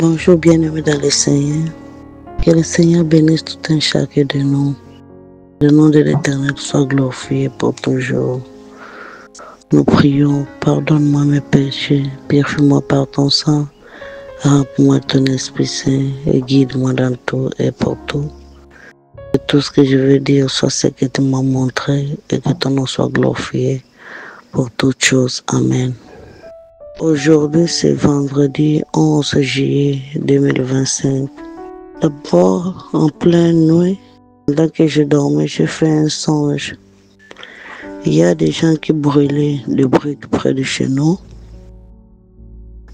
Bonjour bien-aimés dans le Seigneur. Que le Seigneur bénisse tout un chacun de nous. Le nom de l'Éternel soit glorifié pour toujours. Nous prions, pardonne-moi mes péchés, purifie-moi par ton sang, remplis-moi ton Esprit Saint et guide-moi dans tout et pour tout. Que tout ce que je veux dire soit ce que tu m'as montré et que ton nom soit glorifié pour toutes choses. Amen. Aujourd'hui, c'est vendredi 11 juillet 2025. D'abord, en pleine nuit, pendant que je dormais, j'ai fait un songe. Il y a des gens qui brûlaient des briques près de chez nous.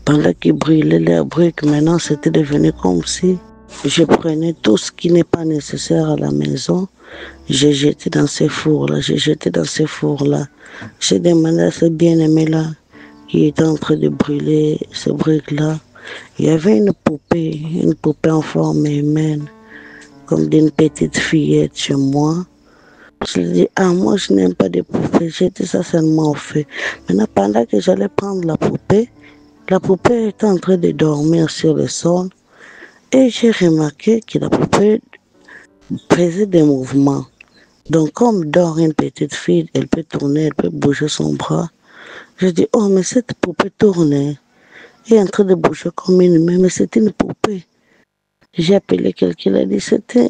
Pendant qu'ils brûlaient les briques, maintenant c'était devenu comme si je prenais tout ce qui n'est pas nécessaire à la maison, j'ai jeté dans ces fours-là, J'ai demandé à ce bien-aimé-là qui était en train de brûler ces briques-là. Il y avait une poupée en forme humaine, comme d'une petite fillette chez moi. Je lui ai dit, moi je n'aime pas des poupées, j'ai dit ça seulement au fait. Maintenant, pendant que j'allais prendre la poupée était en train de dormir sur le sol et j'ai remarqué que la poupée faisait des mouvements. Donc, comme dort une petite fille, elle peut tourner, elle peut bouger son bras. Je dis, oh, mais cette poupée tourne. Elle est en train de bouger comme une humaine, mais c'est une poupée. J'ai appelé quelqu'un, il a dit,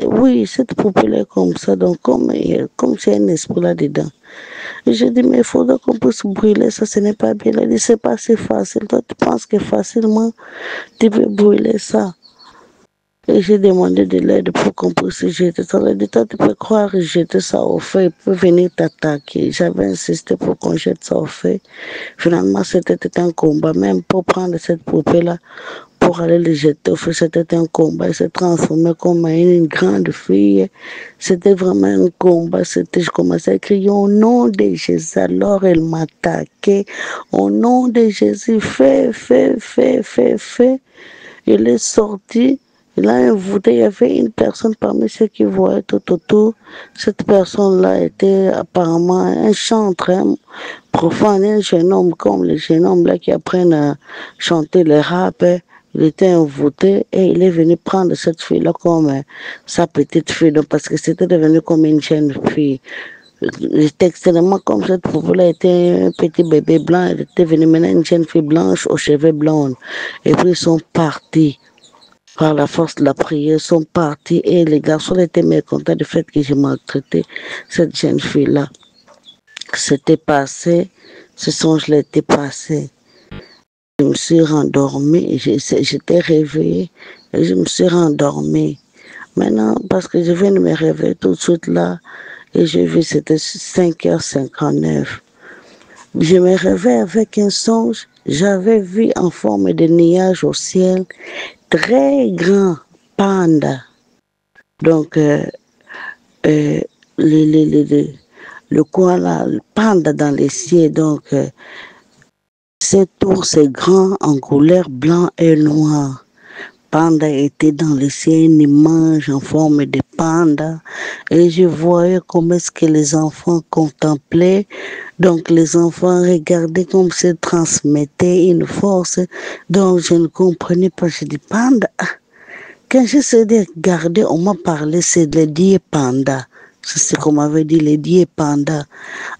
oui, cette poupée-là est comme ça, donc comme s'il y a un esprit là-dedans. Et j'ai dit, mais il faudra qu'on puisse brûler ça, ce n'est pas bien. Il a dit, c'est pas si facile. Toi, tu penses que facilement, tu peux brûler ça. Et j'ai demandé de l'aide pour qu'on puisse jeter ça. Il a dit, toi, tu peux croire jeter ça au feu, il peut venir t'attaquer. J'avais insisté pour qu'on jette ça au feu. Finalement, c'était un combat, même pour prendre cette poupée-là, pour aller le jeter au feu, c'était un combat. Elle s'est transformée comme une grande fille. C'était vraiment un combat. Je commençais à crier au nom de Jésus. Alors elle m'attaquait. Au nom de Jésus, fais. Il est sorti. Il a invité, il y avait une personne parmi ceux qui voyaient tout autour. Cette personne-là était apparemment un chanteur profane, un jeune homme comme les jeunes hommes là qui apprennent à chanter le rap. Il était invité et il est venu prendre cette fille-là comme sa petite fille, donc, parce que c'était devenu comme une jeune fille. Il était extrêmement comme cette poupée-là était un petit bébé blanc, elle était venue maintenant une jeune fille blanche aux cheveux blonds. Et puis ils sont partis. Par la force de la prière, sont partis et les garçons étaient mécontents du fait que j'ai maltraité cette jeune fille-là. C'était passé, ce songe-là était passé. Je me suis rendormie, j'étais réveillée et je me suis rendormie. Maintenant, parce que je viens de me réveiller tout de suite là et j'ai vu c'était 5h59. Je me réveille avec un songe, j'avais vu en forme de nuage au ciel très grand panda. Donc, le coin là, le panda dans les cieux. Donc, cet ours est grand en couleur blanc et noir. Panda était dans le ciel, une image en forme de panda. Et je voyais comment est-ce que les enfants contemplaient. Donc les enfants regardaient comme se transmettait une force. Donc je ne comprenais pas. Je dis panda. Quand j'essaie de regarder, on m'a parlé, c'est le dieu panda. C'est ce qu'on m'avait dit, le dieu panda.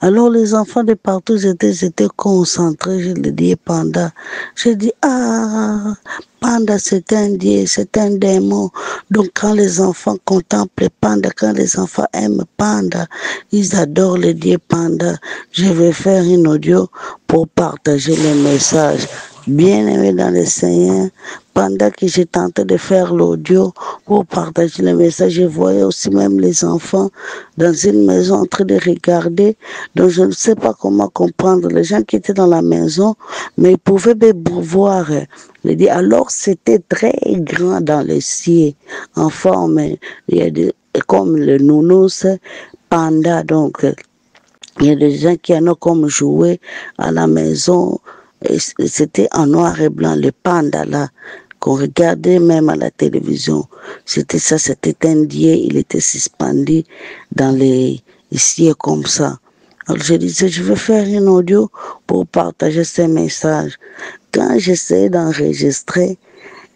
Alors les enfants de partout, j'étais concentrés, je le dieu panda. J'ai dit, panda c'est un dieu, c'est un démon. Donc quand les enfants contemplent panda, quand les enfants aiment panda, ils adorent le dieu panda. Je vais faire une audio pour partager les messages. Bien-aimé dans le Seigneur, pendant que j'ai tenté de faire l'audio pour partager le message, je voyais aussi même les enfants dans une maison en train de regarder. Donc je ne sais pas comment comprendre les gens qui étaient dans la maison, mais ils pouvaient voir. Alors c'était très grand dans le ciel, en forme, il y a comme le nounours panda. Donc il y a des gens qui en ont comme joué à la maison. Et c'était en noir et blanc, le panda là, qu'on regardait même à la télévision. C'était un dieu, il était suspendu dans les cieux comme ça. Alors je disais, je vais faire une audio pour partager ces messages. Quand j'essayais d'enregistrer,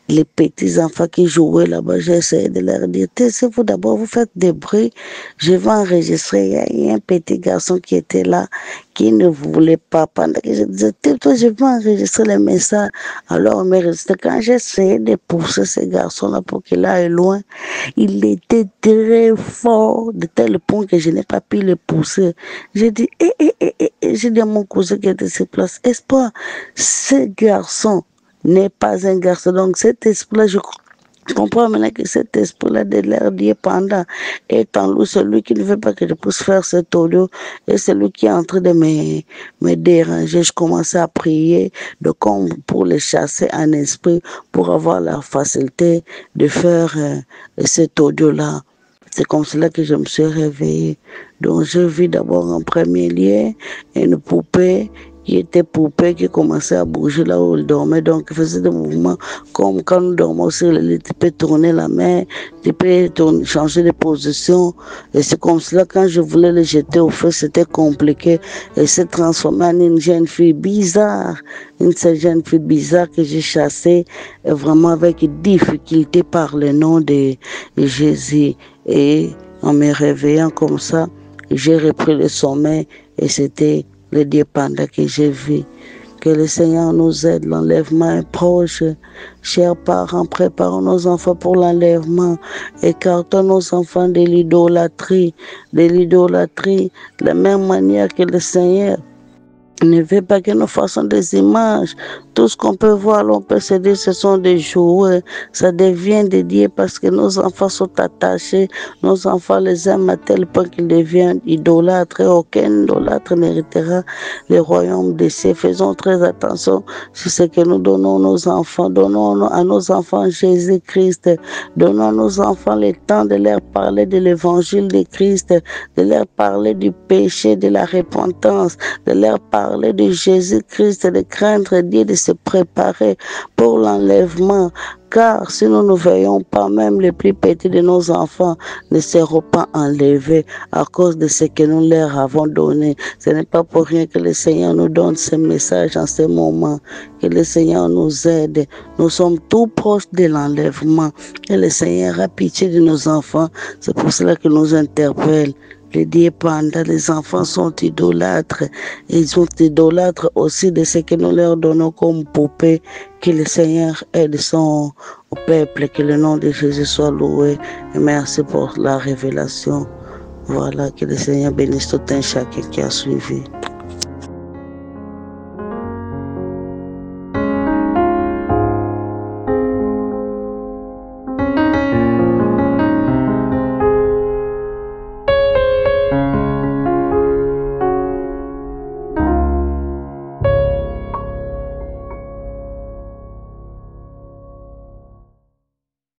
les petits enfants qui jouaient là-bas, j'ai essayé de leur dire, taisez-vous d'abord, vous faites des bruits, je vais enregistrer. Il y a un petit garçon qui était là, qui ne voulait pas, pendant que je disais, tais-toi, je vais enregistrer les messages. Alors, mais quand j'essayais de pousser ce garçon-là pour qu'il aille loin, il était très fort, de tel point que je n'ai pas pu le pousser. J'ai dit, j'ai dit à mon cousin qui était sur place, Espoir, ce garçon n'est pas un garçon. Donc cet esprit-là, je comprends maintenant que cet esprit-là de l'air Dieu pendant est en lui, celui qui ne veut pas que je puisse faire cet audio, et celui qui est en train de me déranger. Je commençais à prier comme pour le chasser en esprit, pour avoir la facilité de faire cet audio-là. C'est comme cela que je me suis réveillée. Donc, je vis d'abord en premier lieu une poupée qui était poupée, qui commençait à bouger là où elle dormait. Donc, il faisait des mouvements comme quand nous dormons sur le lit. Tu peux tourner la main, tu peux changer de position. Et c'est comme cela, quand je voulais le jeter au feu, c'était compliqué. Elle s'est transformée en une jeune fille bizarre. Une jeune fille bizarre que j'ai chassée vraiment avec difficulté par le nom de Jésus. Et en me réveillant comme ça, j'ai repris le sommeil et c'était le Dieu panda que j'ai vu. Que le Seigneur nous aide, l'enlèvement est proche. Chers parents, préparons nos enfants pour l'enlèvement. Écartons nos enfants de l'idolâtrie. De la même manière que le Seigneur ne veut pas que nous fassions des images. Tout ce qu'on peut voir, on peut se dire ce sont des jouets. Ça devient des dieux parce que nos enfants sont attachés. Nos enfants les aiment à tel point qu'ils deviennent idolâtres. Et aucun idolâtre n'héritera le royaume des cieux. Faisons très attention sur ce que nous donnons à nos enfants. Donnons à nos enfants Jésus-Christ. Donnons à nos enfants le temps de leur parler de l'évangile de Christ, de leur parler du péché, de la repentance, de leur parler de Jésus-Christ, de craindre Dieu, de se préparer pour l'enlèvement. Car si nous ne veillons pas, même les plus petits de nos enfants ne seront pas enlevés à cause de ce que nous leur avons donné. Ce n'est pas pour rien que le Seigneur nous donne ce message en ce moment. Que le Seigneur nous aide. Nous sommes tout proches de l'enlèvement. Et le Seigneur a pitié de nos enfants. C'est pour cela qu'il nous interpelle. Les dieux panda, les enfants sont idolâtres. Ils sont idolâtres aussi de ce que nous leur donnons comme poupée. Que le Seigneur aide son peuple, que le nom de Jésus soit loué. Et merci pour la révélation. Voilà, que le Seigneur bénisse tout un chacun qui a suivi.